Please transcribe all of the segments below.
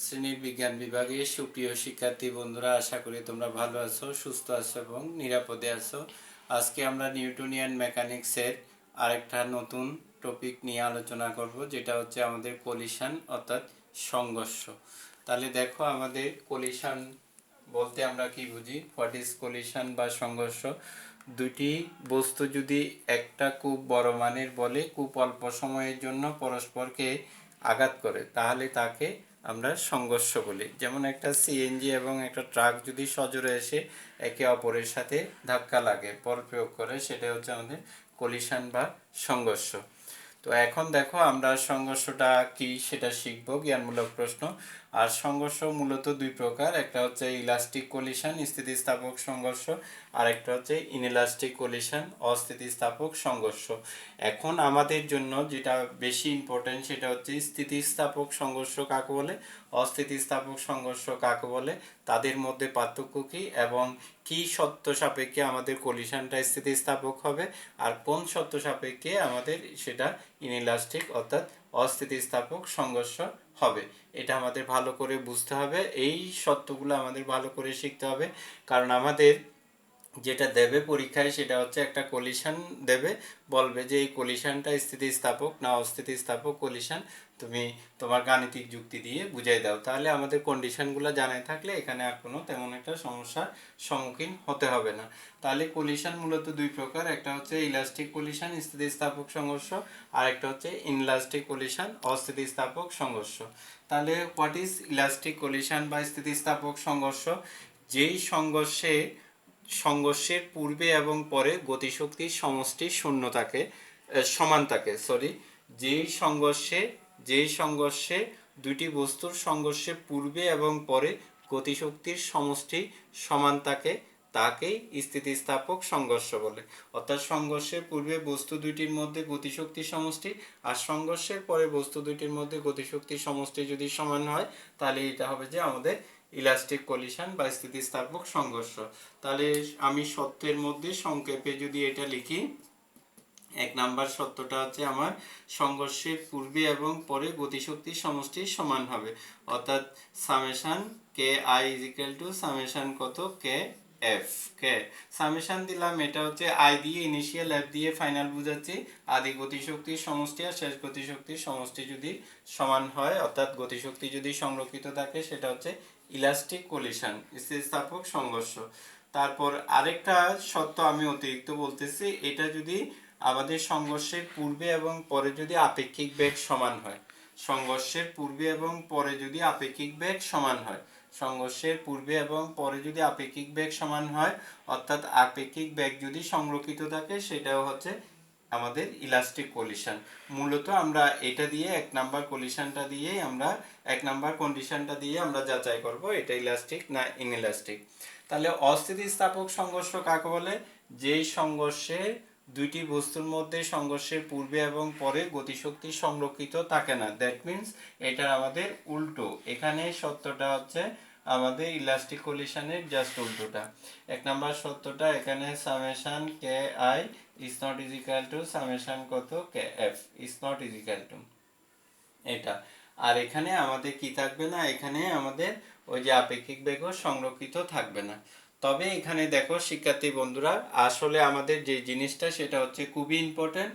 শ্রেণীর বিজ্ঞান বিভাগে সুপ্রিয় শিক্ষার্থী বন্ধুরা, আশা করি তোমরা ভালো আছো, সুস্থ আছো এবং নিরাপদে আছো। আজকে আমরা নিউটনিয়ান মেকানিক্সের আরেকটা নতুন টপিক নিয়ে আলোচনা করব, যেটা হচ্ছে আমাদের কলিশন অর্থাৎ সংঘর্ষ। তাহলে দেখো, আমাদের কলিশন বলতে আমরা কি বুঝি, হোয়াট ইজ কলিশন বা সংঘর্ষ। দুটি বস্তু যদি একটা খুব বড় মানের বলে খুব অল্প সময়ের জন্য পরস্পরকে আঘাত করে, তাহলে তাকে আমরা সংঘর্ষ বলি। যেমন একটা সিএনজি এবং একটা ট্রাক যদি সজোরে এসে একে অপরের সাথে ধাক্কা লাগে, বল প্রয়োগ করে, সেটা হচ্ছে আমাদের কলিশন বা সংঘর্ষ। তো এখন দেখো, আমরা সংঘর্ষটা কি সেটা শিখব, জ্ঞানমূলক প্রশ্ন। আর সংঘর্ষ মূলত দুই প্রকার, একটা হচ্ছে ইলাস্টিক কলিশন স্থিতিস্থাপক সংঘর্ষ, আর একটা হচ্ছে ইনইলাস্টিক কলিশন অস্থিতিস্থাপক সংঘর্ষ। এখন আমাদের জন্য যেটা বেশি ইম্পর্টেন্ট সেটা হচ্ছে স্থিতিস্থাপক সংঘর্ষ কাকে বলে, অস্থিতিস্থাপক সংঘর্ষ কাকে বলে, তাদের মধ্যে পার্থক্য কী, এবং কি শর্ত সাপেক্ষে আমাদের কলিশনটা স্থিতিস্থাপক হবে আর কোন শর্ত সাপেক্ষে আমাদের সেটা ইনইলাস্টিক অর্থাৎ অস্থিতিস্থাপক সংঘর্ষ হবে, এটা আমাদের ভালো করে বুঝতে হবে। এই শর্তগুলো আমাদের ভালো করে শিখতে হবে, কারণ আমাদের যেটা দেবে পরীক্ষায় সেটা হচ্ছে একটা কলিশন দেবে, বলবে যে এই কলিশনটা স্থিতিস্থাপক না অস্থিতিস্থাপক কলিশন, তুমি তোমার গাণিতিক যুক্তি দিয়ে বুঝাই দাও। তাহলে আমাদের কন্ডিশনগুলো জানাই থাকলে এখানে আর কোনো তেমন একটা সমস্যার সম্মুখীন হতে হবে না। তাহলে কলিশন মূলত দুই প্রকার, একটা হচ্ছে ইলাস্টিক কলিশন স্থিতিস্থাপক সংঘর্ষ, আর একটা হচ্ছে ইনইলাস্টিক কলিশন অস্থিতিস্থাপক সংঘর্ষ। তাহলে হোয়াট ইজ ইলাস্টিক কলিশন বা স্থিতিস্থাপক সংঘর্ষ? যেই সংঘর্ষের পূর্বে এবং পরে গতিশক্তির সমষ্টি শূন্য থাকে, সমান থাকে, যেই সংঘর্ষে দুটি বস্তুর সংঘর্ষের পূর্বে এবং পরে গতিশক্তির সমষ্টি সমান থাকে, তাকেই স্থিতিস্থাপক সংঘর্ষ বলে। অর্থাৎ সংঘর্ষের পূর্বে বস্তু দুইটির মধ্যে গতিশক্তির সমষ্টি আর সংঘর্ষের পরে বস্তু দুইটির মধ্যে গতিশক্তির সমষ্টি যদি সমান হয়, তাহলে এটা হবে যে আমাদের ইলাস্টিক কলিশন বা স্থিতিস্থাপক সংঘর্ষ। তাহলে আমি সত্যের মধ্যে সংক্ষেপে যদি এটা লিখি, এক নাম্বার সত্যটা হচ্ছে আমার সংঘর্ষের পূর্বে এবং পরে গতিশক্তির সমষ্টি সমান হবে, অর্থাৎ summation K I is equal to summation কত কে এফ। কে সামেশন দিলাম, এটা হচ্ছে আই দিয়ে ইনিশিয়াল, এফ দিয়ে ফাইনাল বুঝাচ্ছি। আদি গতিশক্তির সমষ্টি আর শেষ গতিশক্তির সমষ্টি যদি সমান হয়, অর্থাৎ গতিশক্তি যদি সংরক্ষিত থাকে, সেটা হচ্ছে ইলাস্টিক কলিশন স্থিতিস্থাপক সংঘর্ষ। তারপর আরেকটা সত্য আমি অতিরিক্ত বলতেছি, এটা যদি আমাদের সংঘর্ষের পূর্বে এবং পরে যদি আপেক্ষিক বেগ সমান হয়, সংঘর্ষের পূর্বে এবং পরে যদি আপেক্ষিক বেগ সমান হয়, সংঘর্ষের পূর্বে এবং পরে যদি আপেক্ষিক বেগ সমান হয়, অর্থাৎ আপেক্ষিক বেগ যদি সংরক্ষিত থাকে, সেটাও হচ্ছে আমাদের ইলাস্টিক কলিশন। মূলত আমরা এটা দিয়ে এক নাম্বার কলিশনটা দিয়ে আমরা এক নাম্বার কন্ডিশনটা দিয়ে আমরা যাচাই করব এটা ইলাস্টিক না ইনইলাস্টিক। তাহলে অস্থিতিস্থাপক সংঘর্ষ কাকে বলে? যেই সংঘর্ষে দুইটি বস্তুর মধ্যে সংঘর্ষের পূর্বে এবং পরে গতিশক্তি সংরক্ষিত থাকে না, দ্যাট মিন্স এটা আমাদের উল্টো। এখানে সত্যটা হচ্ছে আমাদের ইলাস্টিক কলিশনের জাস্ট উল্টোটা। এক নাম্বার সত্যটা এখানে summation K I is not is equal to summation কত K F is not is equal to এটা। আর এখানে আমাদের কি থাকবে না, এখানে আমাদের ওই যে আপেক্ষিক বেগও সংরক্ষিত থাকবে না। তবে এখানে দেখো শিক্ষার্থী বন্ধুরা, আসলে আমাদের যে জিনিসটা সেটা হচ্ছে খুবই ইম্পর্টেন্ট,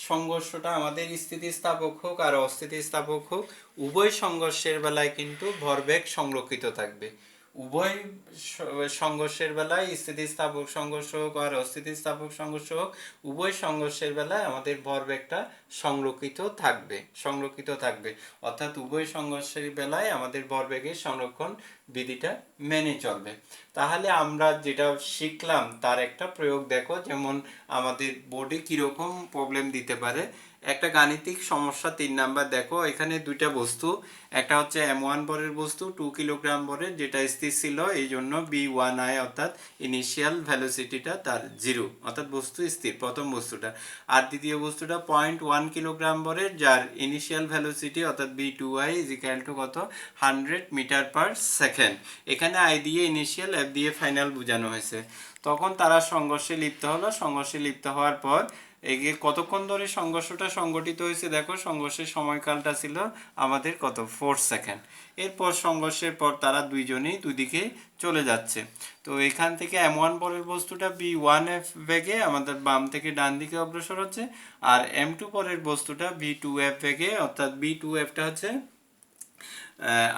সংঘর্ষটা আমাদের স্থিতিস্থাপক হোক আর অস্থিতিস্থাপক হোক, উভয় সংঘর্ষের বেলায় কিন্তু ভরবেগ সংরক্ষিত থাকবে। উভয় সংঘর্ষের বেলায় স্থিতিস্থাপক সংঘর্ষ হোক আর অস্থিতিস্থাপক সংঘর্ষ হোক, উভয় সংঘর্ষের বেলায় আমাদের ভরবেগটা সংরক্ষিত থাকবে। অর্থাৎ উভয় সংঘর্ষের বেলায় আমাদের ভরবেগের সংরক্ষণ বিধিটা মেনে চলবে। তাহলে আমরা যেটা শিখলাম তার একটা প্রয়োগ দেখো, যেমন আমাদের বোর্ডে কীরকম প্রবলেম দিতে পারে। একটা গাণিতিক সমস্যা 3 নাম্বার দেখো, এখানে দুইটা বস্তু, একটা হচ্ছে M1 ভরের বস্তু 2 কিলোগ্রাম ভরের, যেটা স্থির ছিল, এই জন্য B1I অর্থাৎ ইনিশিয়াল ভ্যালোসিটিটা তার 0, অর্থাৎ বস্তু স্থির, প্রথম বস্তুটা। আর দ্বিতীয় বস্তুটা 0.1 কিলোগ্রাম ভরের, যার ইনিশিয়াল ভ্যালোসিটি অর্থাৎ B2I ইজ ইকুয়াল টু কত 100 মিটার পার সেকেন্ড। এখানে আই দিয়ে ইনিশিয়াল, এফ দিয়ে ফাইনাল বোঝানো হয়েছে। তখন তারা সংঘর্ষে লিপ্ত হলো, সংঘর্ষে লিপ্ত হওয়ার পর এগিয়ে কতক্ষণ ধরে সংঘর্ষটা সংঘটিত হয়েছে দেখো, সংঘর্ষের সময়কালটা ছিল আমাদের কত 4 সেকেন্ড। এরপর সংঘর্ষের পর তারা দুইজনেই দুদিকে চলে যাচ্ছে। তো এখান থেকে M1 পরের বস্তুটা V1F বেগে আমাদের বাম থেকে ডান দিকে অগ্রসর হচ্ছে, আর M2 পরের বস্তুটা V2F বেগে, অর্থাৎ V2Fটা হচ্ছে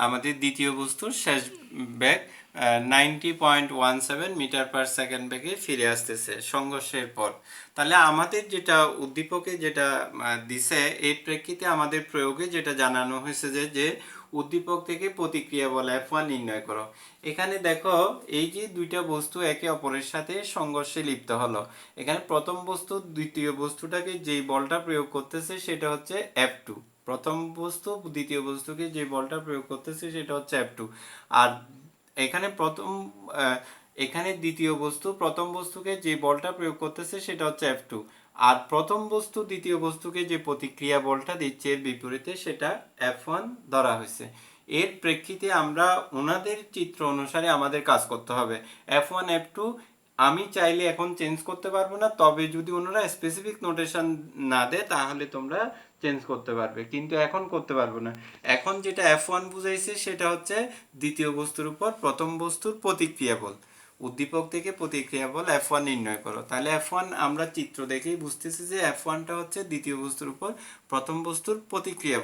আমাদের দ্বিতীয় বস্তুর শেষ বেগ 90.17 মিটার পার সেকেন্ড বেগে ফিরে আসতেছে সংঘর্ষের পর। তাহলে আমাদের যেটা উদ্দীপকে যেটা দিছে, এই প্রেক্ষিতে আমাদের প্রয়োগে যেটা জানানো হয়েছে যে উদ্দীপক থেকে প্রতিক্রিয়া বল F1 নির্ণয় করো। এখানে দেখো এই যে দুইটা বস্তু একে অপরের সাথে সংঘর্ষে লিপ্ত হলো, এখানে প্রথম বস্তু দ্বিতীয় বস্তুটাকে যেই বলটা প্রয়োগ করতেছে সেটা হচ্ছে F2। প্রথম বস্তু দ্বিতীয় বস্তুকে যে বলটা প্রয়োগ করতেছে সেটা হচ্ছে F2। আর এখানে এখানে দ্বিতীয় বস্তু প্রথম বস্তুকে যে বলটা প্রয়োগ করতেছে সেটা হচ্ছে F2। আর প্রথম বস্তু দ্বিতীয় বস্তুকে যে প্রতিক্রিয়া বলটা দিচ্ছে এর বিপরীতে সেটা F1 ধরা হয়েছে। এর প্রেক্ষিতে আমরা ওনাদের চিত্র অনুসারে আমাদের কাজ করতে হবে। F1 F2 আমি চাইলে এখন চেঞ্জ করতে পারবো না, তবে যদি ওনারা স্পেসিফিক নোটেশন না দেয় তাহলে তোমরা চেঞ্জ করতে পারবে, কিন্তু এখন করতে পারবো না। এখন যেটা F1 বুঝাইছে সেটা হচ্ছে দ্বিতীয় বস্তুর উপর প্রথম বস্তুর প্রতিক্রিয়া বল। উদ্দীপক থেকে প্রতিক্রিয়া বল F1 নির্ণয় করো। তাহলে F1 আমরা চিত্র দেখেই বুঝতেছি যে F1টা হচ্ছে দ্বিতীয় বস্তুর উপর প্রথম বস্তুর প্রতিক্রিয়া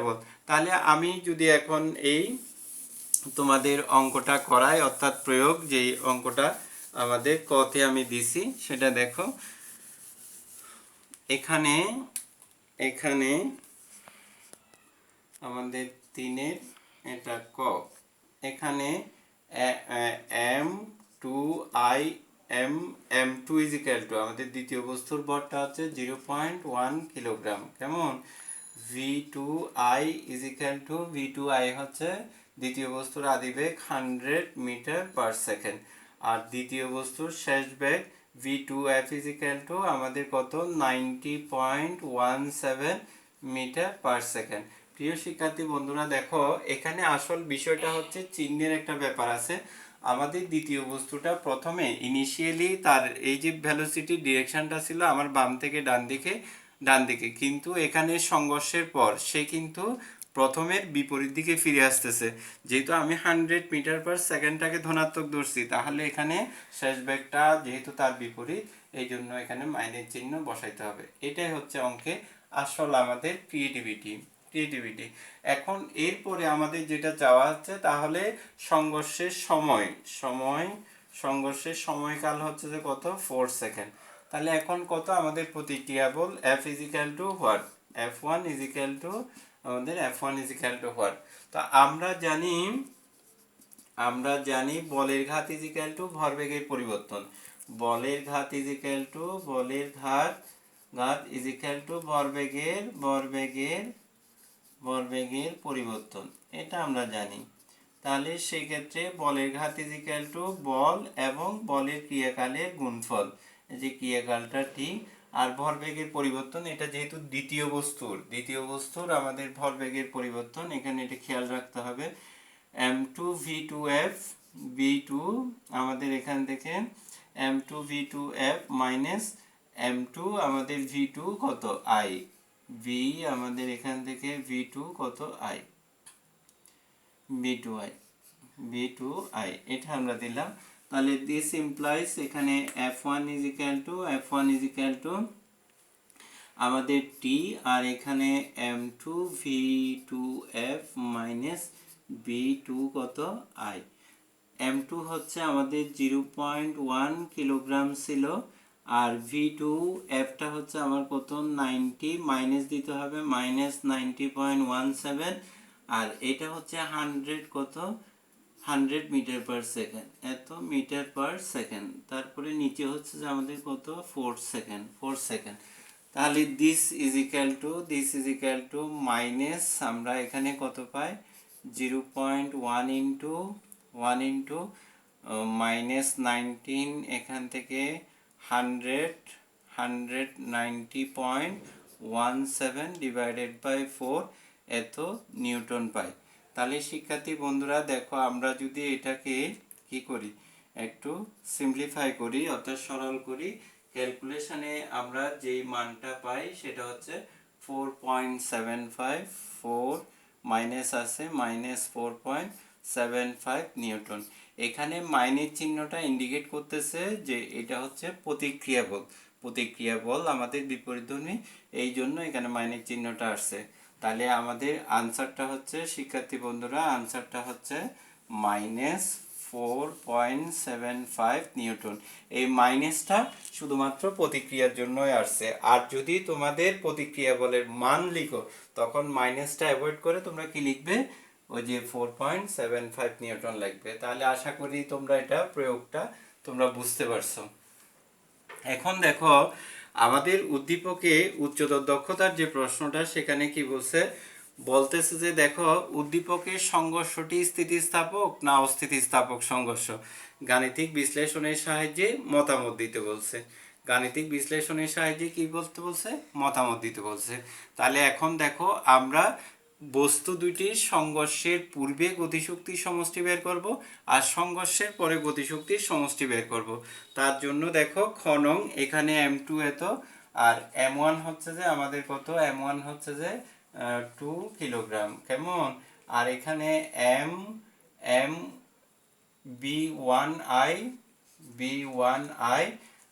বল। তাহলে আমি যদি এখন এই তোমাদের অঙ্কটা করাই, অর্থাৎ প্রয়োগ যেই অঙ্কটা আমাদের কতে আমি দিছি সেটা দেখো। এখানে এখানে আমাদের 3-এর এটা ক, এখানে M2I M2 আমাদের দ্বিতীয় বস্তুর ভরটা হচ্ছে 0.1 কিলোগ্রাম। কেমন? V2I V2I হচ্ছে দ্বিতীয় বস্তুর আদিবেগ 100 মিটার পার সেকেন্ড, আর দ্বিতীয় বস্তুর শেষ বেগ V2F আমাদের কত 90.17 মিটার পার সেকেন্ড। প্রিয় শিক্ষার্থী বন্ধুরা দেখো, এখানে আসল বিষয়টা হচ্ছে চিহ্নের একটা ব্যাপার আছে। আমাদের দ্বিতীয় বস্তুটা প্রথমে ইনিশিয়ালি তার এই যে ভেলোসিটি ডিরেকশনটা ছিল আমার বাম থেকে ডান দিকে, কিন্তু এখানে সংঘর্ষের পর সে কিন্তু প্রথমের বিপরীত দিকে ফিরে আসতেছে। যেহেতু আমি 100 মিটার পার সেকেন্ডটাকে ধনাত্মক ধরছি, তাহলে এখানে শেষ বেগটা যেহেতু তার বিপরীত, এই জন্য এখানে মাইনাস চিহ্ন বসাইতে হবে। এটাই হচ্ছে অঙ্কে আসল আমাদের ক্রিয়েটিভিটি। এখন এরপরে আমাদের যেটা চাওয়া হচ্ছে, তাহলে সংঘর্ষের সময়কাল হচ্ছে যে কত 4 সেকেন্ড। তাহলে এখন কত আমাদের প্রতিক্রিয়া বল F is equal to what, F1 is equal to আমাদের F1 ইজিক্যাল টু হোয়াট। তো আমরা জানি বলের ঘাত ইজিক্যাল টু ভরবেগের পরিবর্তন। বলের ঘাত ইজিক্যাল টু ভরবেগের পরিবর্তন, এটা আমরা জানি। তাহলে সেই ক্ষেত্রে বলের ঘাত ইজিক্যাল টু বল এবং বলের ক্রিয়াকালের গুণফল, এই যে ক্রিয়াকালটা ঠিক। আর ভরবেগের পরিবর্তন, এটা যেহেতু দ্বিতীয় বস্তুর আমাদের ভরবেগের পরিবর্তন, এখানে এটা খেয়াল রাখতে হবে। M2 V2F V2 আমাদের এখান থেকে M2 V2F মাইনাস M2 আমাদের V2 কত I, V আমাদের এখান থেকে V2 কত I, V2I এটা আমরা দিলাম। তাহলে দিস ইমপ্লাইজ এখানে F1 ইজিক্যাল টু আমাদের T, আর এখানে M2 V2F মাইনাস V2 কত I। M2 হচ্ছে আমাদের 0.1 কিলোগ্রাম ছিল, আর V2Fটা হচ্ছে আমার কত 90, মাইনাস দিতে হবে মাইনাস 90.17, আর এটা হচ্ছে 100 কত 100 মিটার পার সেকেন্ড, এত মিটার পার সেকেন্ড। তারপরে নিচে হচ্ছে যে আমাদের কত 4 সেকেন্ড। তাহলে দিস ইজিক্যাল টু মাইনাস আমরা এখানে কত পাই 0.1 ইন্টু মাইনাস 19, এখান থেকে 190.17 ডিভাইডেড বাই 4 এত নিউটন পাই। তাহলে শিক্ষার্থী বন্ধুরা দেখো, আমরা যদি এটাকে কি করি একটু সিম্পলিফাই করি অর্থাৎ সরল করি, ক্যালকুলেশনে আমরা যেই মানটা পাই সেটা হচ্ছে 4.75, 4 মাইনাস আছে -4.75 নিউটন। এখানে মাইনের চিহ্নটা ইন্ডিকেট করতেছে যে এটা হচ্ছে প্রতিক্রিয়া বল। প্রতিক্রিয়া বল আমাদের বিপরীতধর্মী, এই জন্য এখানে মাইনের চিহ্নটা আসছে। তাহলে আমাদের আনসারটা হচ্ছে, শিক্ষার্থী বন্ধুরা, আনসারটা হচ্ছে -4.75 নিউটন। এই মাইনাসটা শুধুমাত্র প্রতিক্রিয়ার জন্যই আসছে। আর যদি তোমাদের প্রতিক্রিয়া বলের মান লিখো তখন মাইনাসটা অ্যাভয়েড করে তোমরা কি লিখবে, ওই যে 4.75 নিউটন লাগবে। তাহলে আশা করি তোমরা এটা প্রয়োগটা তোমরা বুঝতে পারছো। এখন দেখো আমাদের উদ্দীপকে উচ্চতর দক্ষতার যে প্রশ্নটা সেখানে কি বলতেছে যে দেখো উদ্দীপকের সংঘর্ষটি স্থিতিস্থাপক না অস্থিতিস্থাপক সংঘর্ষ, গাণিতিক বিশ্লেষণের সাহায্যে মতামত দিতে বলছে। গাণিতিক বিশ্লেষণের সাহায্যে কি বলতে বলছে, মতামত দিতে বলছে। তাহলে এখন দেখো আমরা বস্তু দুইটির সংঘর্ষের পূর্বে গতিশক্তির সমষ্টি বের করব আর সংঘর্ষের পরে গতিশক্তির সমষ্টি বের করব। তার জন্য দেখো খনং এখানে m2 এত, আর m1 হচ্ছে যে আমাদের কত, m1 হচ্ছে যে 2 কিলোগ্রাম, কেমন, আর এখানে m b1i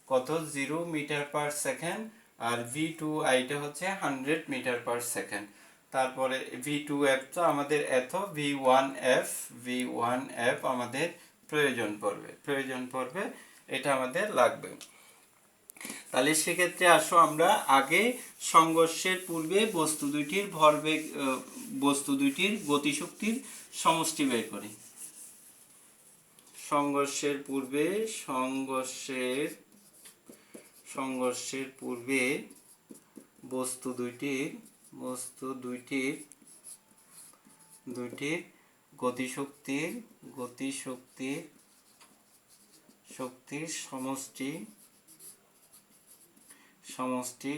কত 0 মিটার পার সেকেন্ড, আর v2i টা হচ্ছে 100 মিটার পার সেকেন্ড। তারপরে v2f তো আমাদের এত, v1f আমাদের প্রয়োজন পড়বে, এটা আমাদের লাগবে। তাহলে সেক্ষেত্রে আসো আমরা আগে সংঘর্ষের পূর্বে বস্তু দুইটির গতিশক্তির সমষ্টি বের করি। সংঘর্ষের পূর্বে বস্তু দুইটির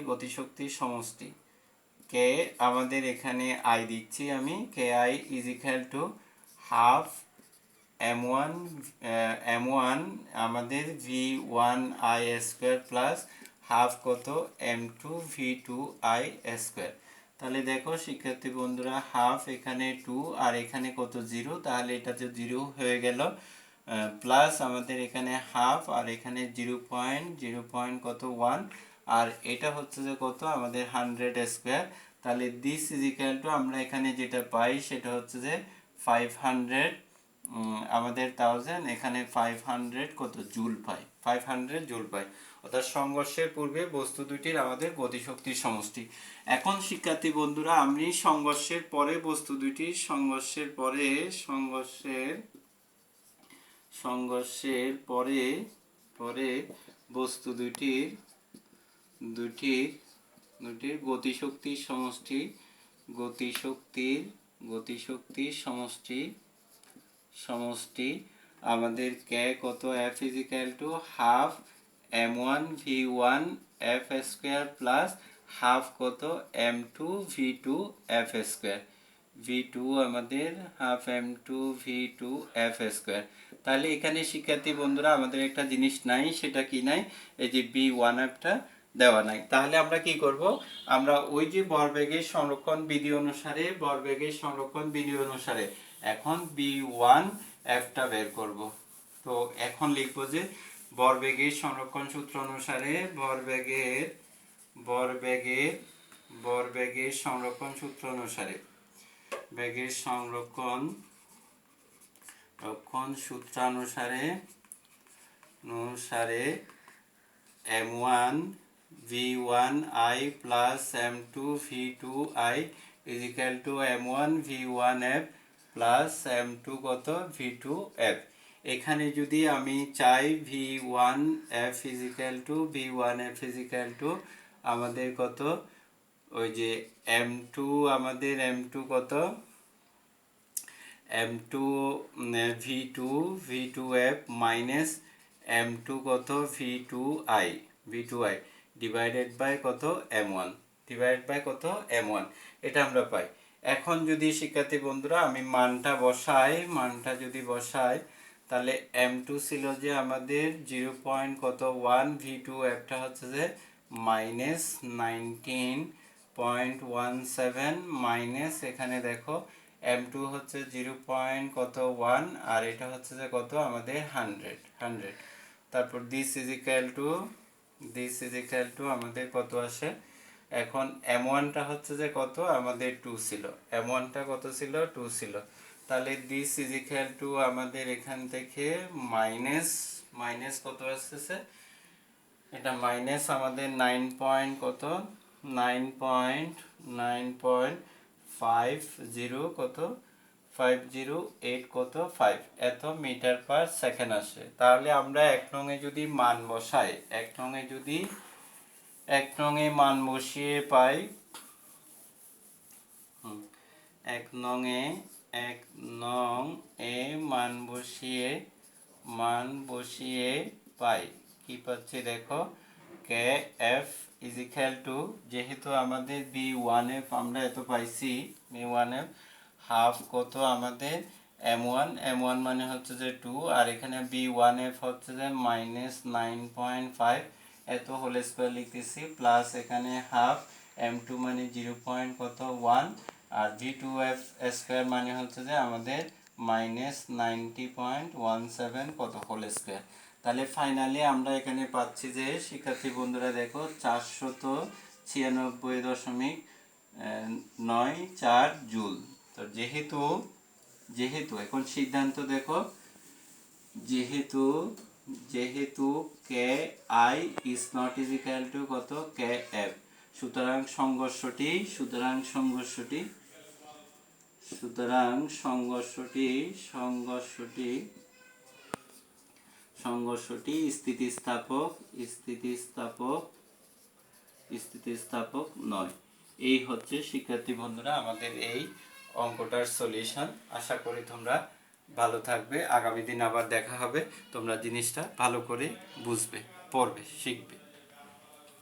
গতিশক্তির সমষ্টি কে আমাদের এখানে আই দিচ্ছি আমি, K I is equal to half m1 আমাদের v1i স্কোয়ার প্লাস হাফ কত m2 v2i স্কোয়ার। তাহলে দেখো শিক্ষার্থী বন্ধুরা, হাফ এখানে 2 আর এখানে কত 0, তাহলে এটা যে 0 হয়ে গেল, প্লাস আমাদের এখানে হাফ আর এখানে 0 কত 1, আর এটা হচ্ছে যে কত আমাদের 100 স্কোয়ার। তাহলে দিস ইজ ইকুয়াল টু আমরা এখানে যেটা পাই সেটা হচ্ছে যে 500 আমাদের 1000, এখানে 500 কত জুল পাই, 500 জুল পাই। অর্থাৎ সংঘর্ষের পূর্বে বস্তু দুটির আমাদের গতিশক্তির সমষ্টি। এখন শিক্ষার্থী বন্ধুরা আমি সংঘর্ষের পরে বস্তু দুটির সংঘর্ষের পরে বস্তু দুটির গতিশক্তির সমষ্টি আমাদের কে কত f is equal to half m1 v1 f square plus half কত m2 v2 f square, v2 আমাদের half m2 v2 f square. তাহলে এখানে শিক্ষার্থী বন্ধুরা আমাদের একটা জিনিস নাই, সেটা কি নাই, এই যে b1f টা দেওয়া নাই। তাহলে আমরা কি করব, আমরা ওই যে ভরবেগের সংরক্ষণ বিধি অনুসারে এখন b1f টা বের করব। তো এখন লিখব যে ভরবেগের সংরক্ষণ সূত্র অনুসারে ভরবেগের সংরক্ষণ সূত্র অনুসারে m1 v1i plus m2 v2i is equal to m1 v1f plus m2 কত v2f। এখানে যদি আমি চাই v1f is equal to আমাদের কত, ওই যে m2 আমাদের m2 কত m2 v2f মাইনাস m2 কত v2i ডিভাইডেড বাই কত m1 এটা আমরা পাই। এখন যদি শিক্ষার্থী বন্ধুরা আমি মানটা যদি বসাই তাহলে M2 ছিল যে আমাদের 0.1 V2 একটা হচ্ছে যে -19.17 মাইনাস এখানে দেখো M2 হচ্ছে 0.1 আর এটা হচ্ছে যে কত আমাদের 100 তারপর দিস ইজ ইকুয়াল টু আমাদের কত আসে এখন M1টা হচ্ছে যে কত আমাদের 2 ছিল M1টা কত ছিল 2 ছিল তাহলে দিস ইজ ইকুয়াল টু আমাদের এখান থেকে মাইনাস কত আসতেছে এটা মাইনাস আমাদের 9 পয়েন্ট কত 9.50 কত 508 কত 5 এত মিটার পার সেকেন্ড আসে তাহলে আমরা এক নঙে যদি মান বসাই এক নঙে মান বসিয়ে পাই এক নং এ মান বসিয়ে পাই কি পাচ্ছি দেখো কে এফ ইজ ইকুয়াল টু যেহেতু আমাদের B1F আমরা এত পাইছি B1F হাফ কত আমাদের M1 মানে হচ্ছে যে 2 আর এখানে B1F হচ্ছে যে -9.5 এত হোল স্কয়ার লিখতেছি প্লাস এখানে হাফ M2 মানে 0.1 আর V2F স্কয়ার মানে হচ্ছে যে আমাদের -90.17 কত হোল স্কয়ার তাহলে ফাইনালি আমরা এখানে পাচ্ছি যে শিক্ষার্থী বন্ধুরা দেখো 496.94 জুল তো যেহেতু এখন সিদ্ধান্ত দেখো যেহেতু K I is not is equal to কত কে এফ সুতরাং সংঘর্ষটি স্থিতিস্থাপক নয় এই হচ্ছে শিক্ষার্থী বন্ধুরা আমাদের এই অঙ্কটার সলিউশন আশা করি তোমরা ভালো থাকবে আগামী দিন আবার দেখা হবে তোমরা জিনিসটা ভালো করে বুঝবে পড়বে শিখবে